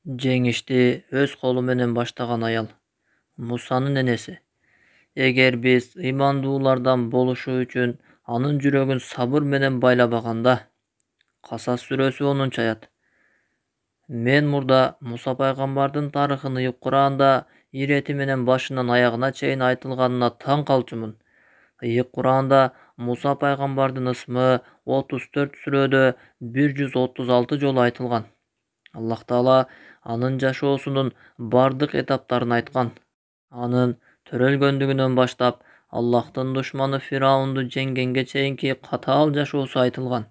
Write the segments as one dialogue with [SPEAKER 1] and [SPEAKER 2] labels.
[SPEAKER 1] Жеңишти өз колу менен баштаган аял Мусанын энеси. Эгер биз ыймандуулардан болушу үчүн анын жүрөгүн сабыр менен байлабаганда, Касас сүрөсү 10-аят. Мен мурда Муса пайгамбардын тарыхын ыйып Куранда ирети менен башынан аягына чейин айтылганына таң калчумун. Ыйык Куранда Муса пайгамбардын ысмы 34 сүрөдө 136 жолу айтылган. Аллах Таала анын жашоосунун бардык этаптарын айткан. Анын төрөлгөндүгүнөн баштап Аллахтын душманы Фираунду жеңгенге чейинки катаал жашоосу айтылган.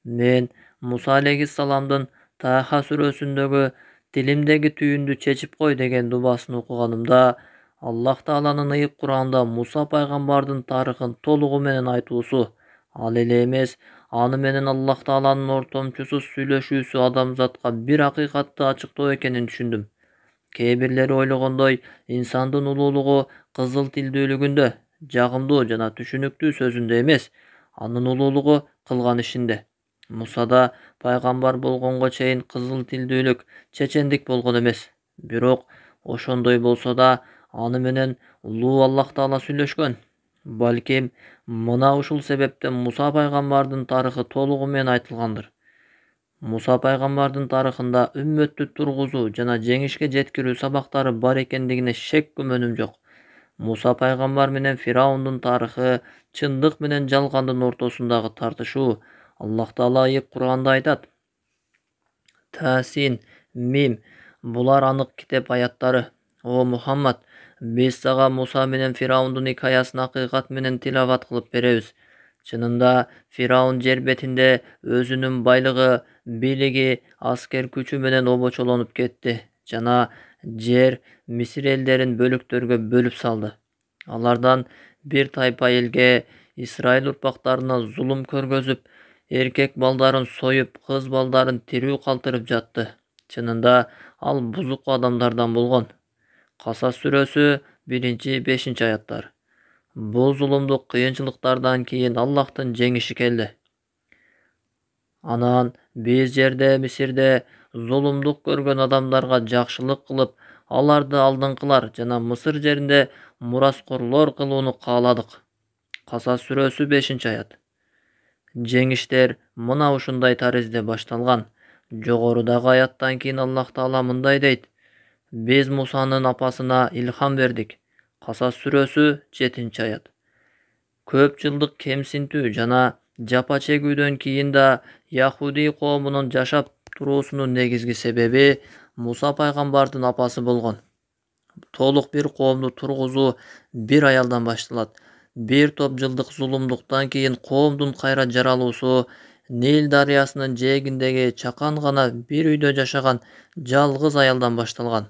[SPEAKER 1] Мен Муса алейхиссаламдын Таха сүрөсүндөгү «Тилимдеги түйүндү чечип кой» деген дубасын окуганымда, Аллах Тааланын ыйык Куранда Муса пайгамбардын тарыхын толугу менен айтуусу, ал эле эмес, аны менен Аллах Тааланын ортомчусуз сүйлөшүүсү адамзатка бир акыйкатты ачыктоо экенин түшүндүм. Кээ бирлери ойлогондой, инсандын улуулугу кызыл тилдүүлүгүндө, жагымдуу жана түшүнүктүү сөзүндө эмес, анын улуулугу кылган ишинде. Мусада пайгамбар болгонго чейин кызыл тилдүүлүк, чечендик болгон эмес. Бирок ошондой болсо да, аны менен улуу Аллах Таала сүйлөшкөн. Балким, мына ушул себептен Муса пайгамбардын тарыхы толугу менен айтылгандыр. Муса пайгамбардын тарыхында үммөттү тургузуу жана жеңишке жеткирүү сабактары бар экендигине шек күмөнүм жок. Муса пайгамбар менен Фираундун тарыхы чындык менен жалгандын ортосундагы тартышуу. Аллах Таала ыйык Куранда айтат: Тасин, Мим, булар анык китеп аяттары. О Мухаммад, биз сага Муса менен Фираундун икаясын акыйкат менен тилават кылып беребиз. Чынында Фираун жер бетинде өзүнүн байлыгы, бийлиги, аскер күчү менен обочолонуп кетти жана жер Мисир элдерин бөлүктөргө бөлүп салды. Алардан бир тайпа элге, Исраил урпактарына зулум көргөзүп, эркек балдарын союп, кыз балдарын тирүү калтырып жатты. Чынында ал бузук адамдардан болгон. Касас сүрөсү 1-5 аяттар. Бул зулумдук кыйынчылыктардан кийин Аллахтын жеңиши келди. Анан биз жерде Мисирде зулумдук көргөн адамдарга жакшылык кылып, аларды алдыңкылар жана Мысыр жеринде мураскорлор кылууну кааладык. Касас сүрөсү 5-аят. Жеңиштер мына ушундай таризде башталган. Жогорудагы аяттан кийин Аллах Таала мындай дейт: Биз Мусанын апасына илхам бердик. Касас сүрөсү 7-аят. Көп жылдык кемсинтүү жана жапа чегүүдөн кийин да Яхуди коомунун жашап туруусунун негизги себеби Муса пайгамбардын апасы болгон. Толук бир коомду тургузуу бир аялдан башталат. Бир топ жылдык зулумдуктан кийин коомдун кайра жаралуусу Нил дарыясынын жээгиндеги чакан гана бир үйдө жашаган жалгыз аялдан башталган.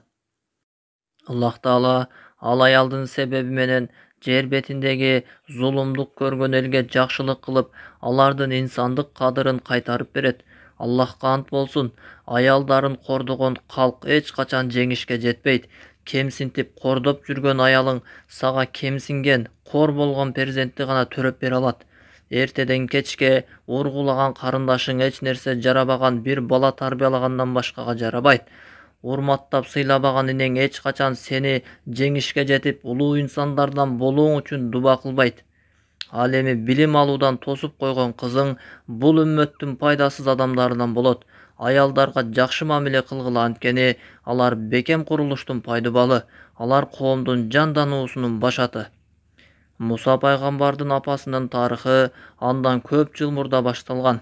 [SPEAKER 1] Аллах Таала ал аялдын себеби менен жер бетиндеги зулумдук көргөн элге жакшылык кылып, алардын инсандык кадырын кайтарып берет. Аллахка ант болсун, аялдарын кордогон калк эч качан жеңишке жетпейт. Кемсинтип кордоп жүргөн аялың сага кемсинген, кор болгон перзентти гана төрөп бере алат. Эртеден кечке ургулаган карындашың эч нерсе жарабаган бир бала тарбиялагандан башкага жарабайт. Урматтап сыйлабаган инең эч качан сени жеңишке жетип, улуу инсандардан болууң үчүн дуба кылбайт. Ал эми билим алуудан тосуп койгон кызың бул үммөттүн пайдасыз адамдарынан болот. Аялдарга жакшы мамиле кылгыла, анткени алар бекем курулуштун пайдубалы, алар коомдун жандануусунун башаты. Муса пайгамбардын апасынын тарыхы андан көп жыл мурда башталган.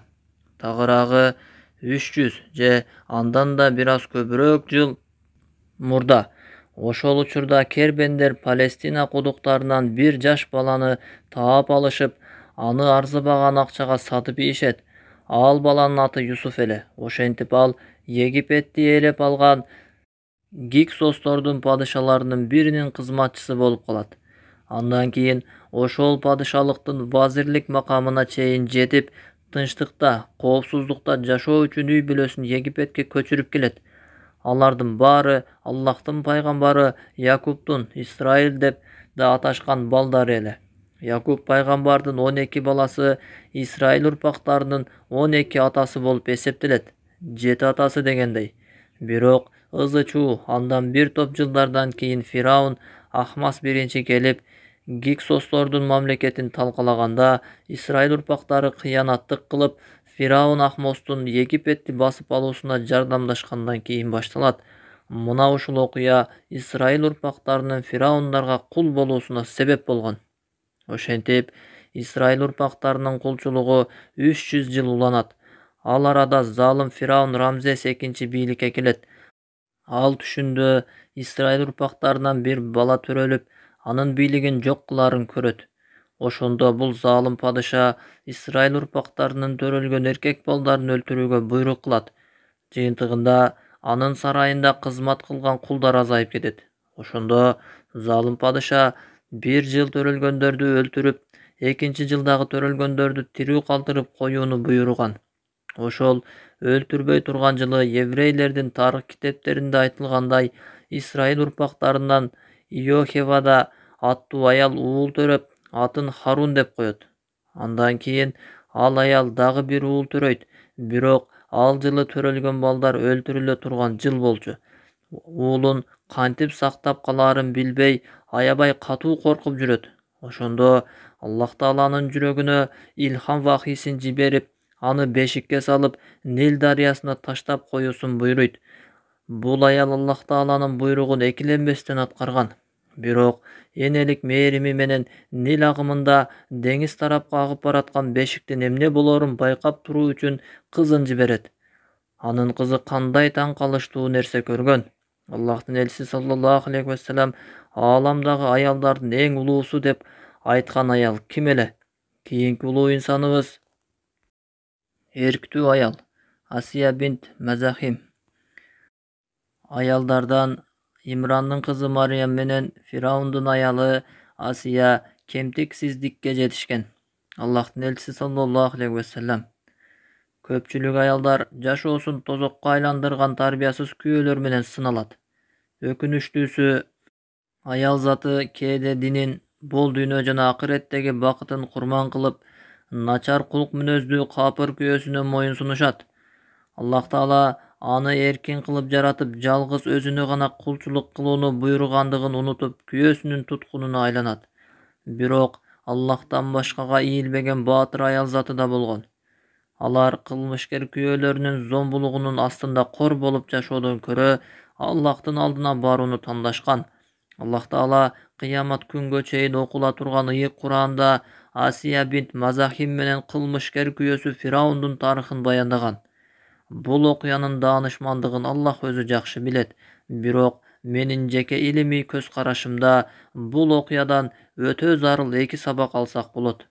[SPEAKER 1] Тагыраагы 300 же андан да бир аз көбүрөөк жыл мурда. Ошол учурда кербендер Палестина кудуктарынан бир жаш баланы таап алышып, аны арзыбаган акчага сатып ийишет. Ал баланын аты Юсуф эле. Ошентип ал Египетти ээлеп алган Гиксостордун падышаларынын биринин кызматчысы болуп калат. Андан кийин ошол падышалыктын вазирлик макамына чейин жетип, тынчтыкта, коопсуздукта жашоо үчүн үй бүлөсүн Египетке көчүрүп келет. Алардын баары Аллахтын пайгамбары Якубтун Исраил деп да аташкан балдары эле. Якуб пайгамбардын 12 баласы Исраил урпактарынын 12 атасы болуп эсептелет. 7 атасы дегендей. Бирок ызы чуу. Андан бир топ жылдардан кийин Фираун Ахмас биринчи келип Гиксостордун мамлекетин талкалаганда, Исрайыл урпактары кыянаттык кылып, Фираун Ахмостун Египетти басып алуусуна жардамдашкандан кийин башталат. Мына ушул окуя Исрайыл урпактарынын фираундарга кул болуусуна себеп болгон. Ошентип, Исрайыл урпактарынын кулчулугу 300 жыл уланат. Ал арада залым фираун Рамзес экинчи бийликке келет. Ал түшүндө Исрайыл урпактарынан бир бала төрөлүп, анын бийлигин жок кыларын көрөт. Ошондо бул залым падыша Исрайыл урпактарынын төрөлгөн эркек балдарын өлтүрүүгө буйрук кылат. Жыйынтыгында анын сарайында кызмат кылган кулдар азайып кетет. Ошондо залым падыша 1 жыл төрөлгөндөрдү өлтүрүп, экинчи жылдагы төрөлгөндөрдү тирүү калтырып коюуну буйруган. Ошол өлтүрбөй турган жылы еврейлердин тарых китептеринде айтылгандай, Исрайыл урпактарынан Иохевада аттуу аял уул төрөп, атын Харун деп коет. Андан кийин ал аял дагы бир уул төрөйт, бирок ал жылы төрөлгөн балдар өлтүрүлө турган жыл болчу. Уулун кантип сактап калаарын билбей, аябай катуу коркуп жүрөт. Ошондо Аллах Тааланын жүрөгүнө илхам вахийсин жиберип, аны бешикке салып, Нил дарыясына таштап коюусун буйруйт. Бул аял Аллах Тааланын буйругун экиленбестен аткарган. Бирок энелик мээрими менен Нил агымында деңиз тарапка агып бараткан бешиктин эмне болоорун байкап туруу үчүн кызын жиберет. Анын кызы кандай таң калыштуу нерсе көргөн. Аллахтын элчиси саллаллаху алейхи вассалам ааламдагы аялдардын эң улуусу деп айткан аял ким эле? Кийинки улуу инсаныбыз эрктүү аял Асия бинт Мазахим. Аялдардан Имрандын кызы Мариям менен Фираундун аялы Асия кемтиксиздикке жетишкен. Аллахтын элчиси саллаллаху алейхи вассалам: көпчүлүк аялдар жашоосун тозокко айландырган тарбиясыз күйөөлөр менен сыналат. Өкүнүчтүүсү, аял заты кээде динин, бул дүйнө жана акыреттеги бакытын курман кылып, начар кулк мүнөздүү капыр күйөөсүнө моюн сунушат. Аллах Таала аны эркин кылып жаратып, жалгыз өзүнө гана кулчулук кылууну буйругандыгын унутуп, күйөөсүнүн туткунуна айланат. Бирок Аллахтан башкага ийилбеген баатыр аял заты да болгон. Алар кылмышкер күйөөлөрүнүн зомбулугунун астында кор болуп жашоодон көрө Аллахтын алдына барууну тандашкан. Аллах Таала кыямат күнгө чейин окула турган ыйык Куранда Асия бинт Мазахим менен кылмышкер күйөөсү Фираундун тарыхын баяндаган. Бул окуянын даанышмандыгын Аллах өзү жакшы билет. Бирок менин жеке илимий көз карашымда бул окуядан өтө зарыл эки сабак алсак болот.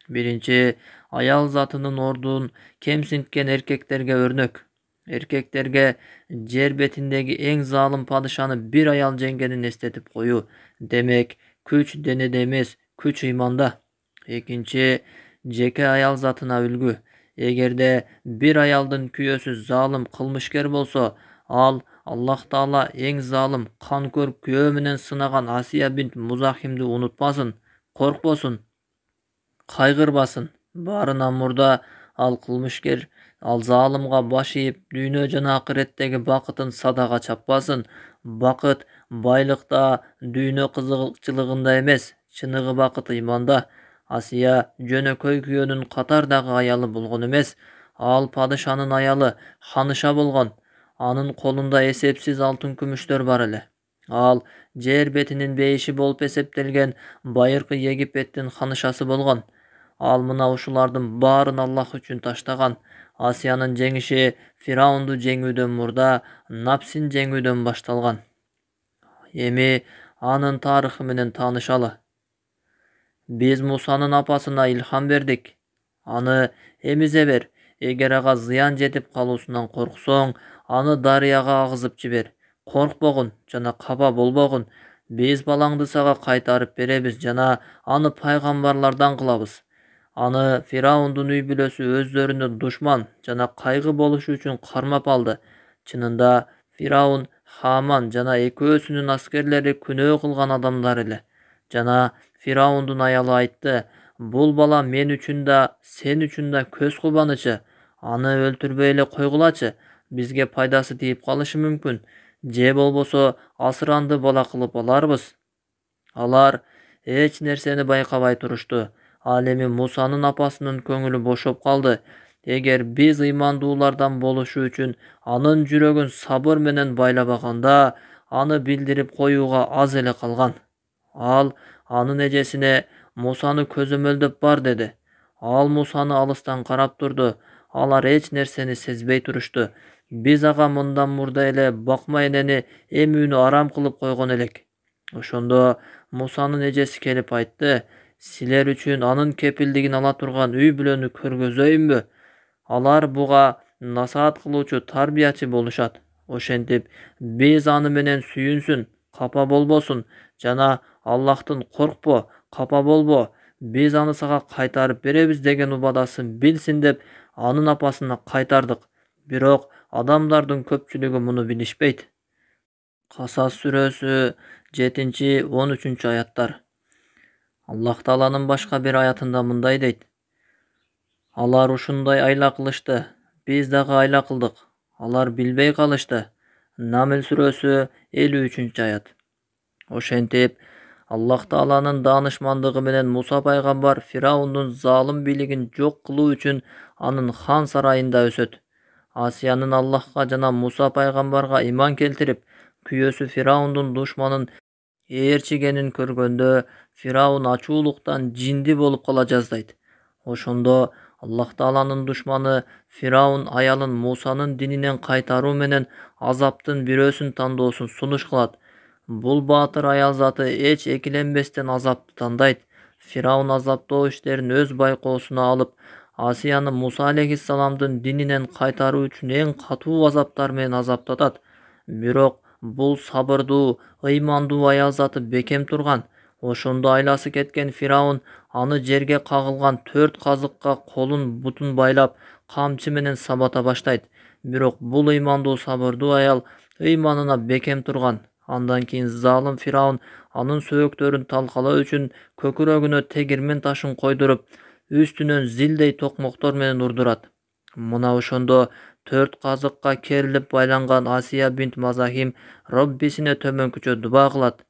[SPEAKER 1] Биринчи, аял затынын ордун кемсинткен эркектерге өрнөк. Эркектерге жер бетиндеги эң залым падышаны бир аял жеңгенин эстетип коюу. Демек, күч денеде эмес, күч ыйманда. Экинчи, жеке аял затына үлгү. Эгерде бир аялдын күйөөсү залым кылмышкер болсо, ал Аллах Таала эң залым, канкөр күйөө менен сынаган Асия бинт Музахимди унутпасын, коркпосун, кайгырбасын. Баарынан мурда ал кылмышкер, ал залымга баш ийип, дүйнө жана акыреттеги бакытын садага чаппасын. Бакыт байлыкта, дүйнө кызыкчылыгында эмес, чыныгы бакыт ыйманда. Асия жөнөкөй күйөөнүн катардагы аялы болгон эмес, ал падышанын аялы, ханыша болгон. Анын колунда эсепсиз алтын күмүштөр бар эле. Ал жер бетинин бейиши болуп эсептелген байыркы Египеттин ханышасы болгон. Ал мына ушулардын баарын Аллах үчүн таштаган. Асиянын жеңиши Фираунду жеңүүдөн мурда Напсин жеңүүдөн башталган. Эми анын тарыхы менен таанышалы. Биз Мусанын апасына илхам бердик. Аны эмизе бер. Эгер ага зыян жетип калуусунан корксоң, аны дарыяга агызып жибер. Коркпогун жана капа болбогун. Биз балаңды сага кайтарып беребиз жана аны пайгамбарлардан кылабыз. Аны Фираундун үй бүлөсү өздөрүнө душман жана кайгы болушу үчүн кармап алды. Чынында Фираун, Хаман жана экөөсүнүн аскерлери күнөө кылган адамдар эле. Жана Фираундун аялы айтты: бул бала мен үчүн да, сен үчүн да көз кубанычы. Аны өлтүрбөй эле койгулачы. Бизге пайдасы тийип калышы мүмкүн. же болбосо асыранды бала кылып аларбыз. Алар эч нерсени байкабай турушту. Ал эми Мусанын апасынын көңүлү бошоп калды. Эгер биз ыймандуулардан болушу үчүн анын жүрөгүн сабыр менен байлабаганда, аны билдирип коюуга аз эле калган. Ал анын эжесине Мусаны көзөмөлдөп бар деди. Ал Мусаны алыстан карап турду. Алар эч нерсени сезбей турушту. Биз ага мындан мурда эле бакма энени эмүүнү арам кылып койгон элек. Ошондо Мусанын эжеси келип айтты: "Силер үчүн анын кепилдигин ала турган үй бүлөнү көргөзөйүнбү? Алар буга насаат кылуучу тарбиячы болушат. Ошентип биз аны менен сүйүнсүн, капа болбосун жана Аллахтан коркпо, капа болбо. Биз аны сага кайтарып беребиз" деген убадасын билсин деп анын апасына кайтардык. Бирок адамдардын көпчүлүгү муну билишпейт. Касас сүрөсү 7-13 аяттар. Аллах Тааланын башка бир аятында мындай дейт: "Алар ушундай айла кылышты, биз дагы айла кылдык. Алар билбей калышты." Намл сүрөсү 53-аят. Ошентип Аллах Тааланын даанышмандыгы менен Муса пайгамбар Фираундун залым бийлигин жок кылуу үчүн анын хан сарайында өсөт. Асиянын Аллахка жана Муса пайгамбарга иман келтирип, күйөөсү Фираундун душманын ээрчигенин көргөндө, Фираун ачуулуктан жинди болуп кала жаздайт. Ошондо Аллах Тааланын душманы Фираун аялын Мусанын дининен кайтаруу менен азаптын бирөөсүн тандоосун сунуш кылат. Бул баатыр аял заты эч экиленбестен азапты тандайт. Фираун азаптоо иштерин өз байкоосуна алып, Асияны Муса алейхиссаламдын дининен кайтаруу үчүн эң катуу азаптар менен азаптатат. Бирок бул сабырдуу, ыймандуу аял заты бекем турган. Ошондо айласы кеткен Фираун аны жерге кагылган 4 казыкка колун бутун байлап, камчы менен сабата баштайт. Бирок бул ыймандуу сабырдуу аял ыйманына бекем турган. Андан кийин залым Фираун анын сөөктөрүн талкалоо үчүн көкүрөгүнө тегирмен ташын койдуруп, үстүнөн зилдей токмоктор менен урдурат. Мына ошондо 4 казыкка керилип байланган Асия бинт Мазахим Роббисине төмөнкүчө дуба кылат.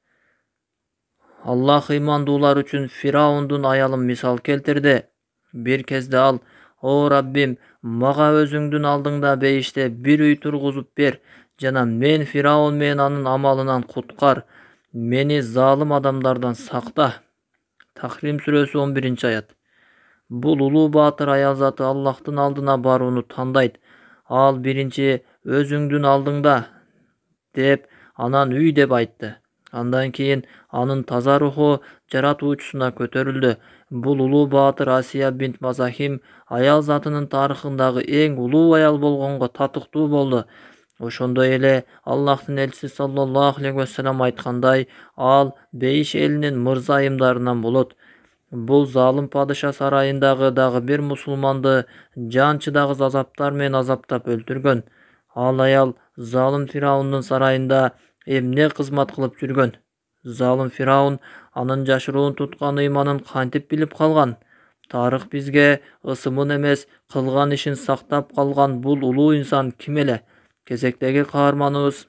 [SPEAKER 1] Аллах ыймандуулар үчүн Фираундун аялын мисал келтирди. Бир кезде ал: "О Раббим, мага өзүңдүн алдыңда бейиште бир үй тургузуп бер жана мен Фираун менен анын амалынан куткар. Мени залым адамдардан сакта." Тахрим сүрөсү 11-аят. Бул улуу баатыр аял заты Аллахтын алдына барууну тандайт. Ал биринчи "өзүңдүн алдыңда" деп, анан "үй" деп айтты. Андан кийин анын таза руху жаратуучусуна көтөрүлдү. Бул улуу баатыр Асия бинт Мазахим аял затынын тарыхындагы эң улуу аял болгонго татыктуу болду. Ошондой эле Аллахтын элчиси саллаллаху алейхи вассалам айткандай, ал бейиш элинин мырзайымдарынан болот. Бул залым падыша сарайындагы дагы бир мусулманды жан чыдагыс азаптар менен азаптап өлтүргөн. Ал аял залым Фираундун сарайында эмне кызмат кылып жүргөн? Залым Фираун анын жашыруун туткан ыйманын кантип билип калган? Тарых бизге ысымын эмес, кылган ишин сактап калган бул улуу инсан ким эле? Кезектеги каарманыбыз